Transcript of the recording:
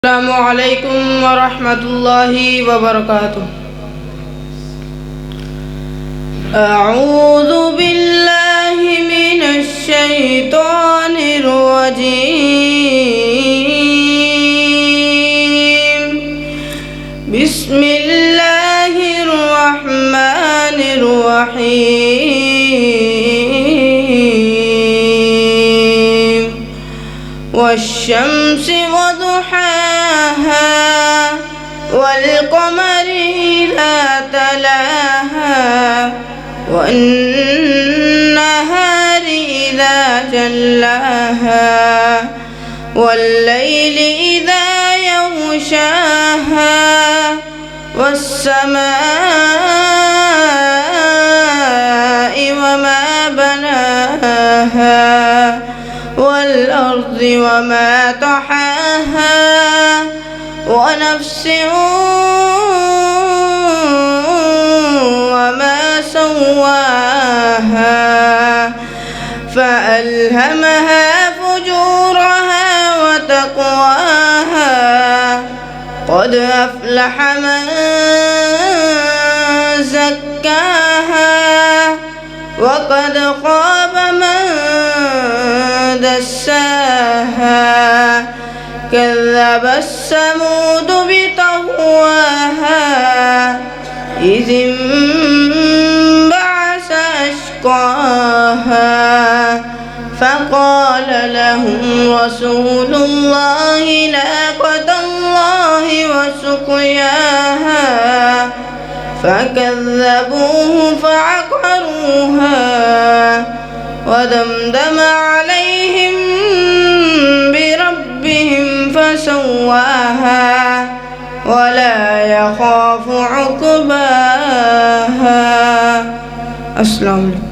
السلام عليكم ورحمة الله وبركاته. أعوذ بالله من الشيطان الرجيم. بسم الله الرحمن الرحيم. والشمس وضحاها والقمر إذا تلاها والنهار إذا جلاها والليل إذا يغشاها والسماء وما بناها والأرض وما طحاها ونفس وما سواها فألهمها فجورها وتقواها قد أفلح من زكاها وقد خاب من دساها كذب الثمود بطغواها إذ انبعث أشقاها فقال لهم رسول الله ناقة الله وسقياها فكذبوه فعقروها ودمدم عليهم بربهم فسواها ولا يخاف عقباها. السلام عليكم.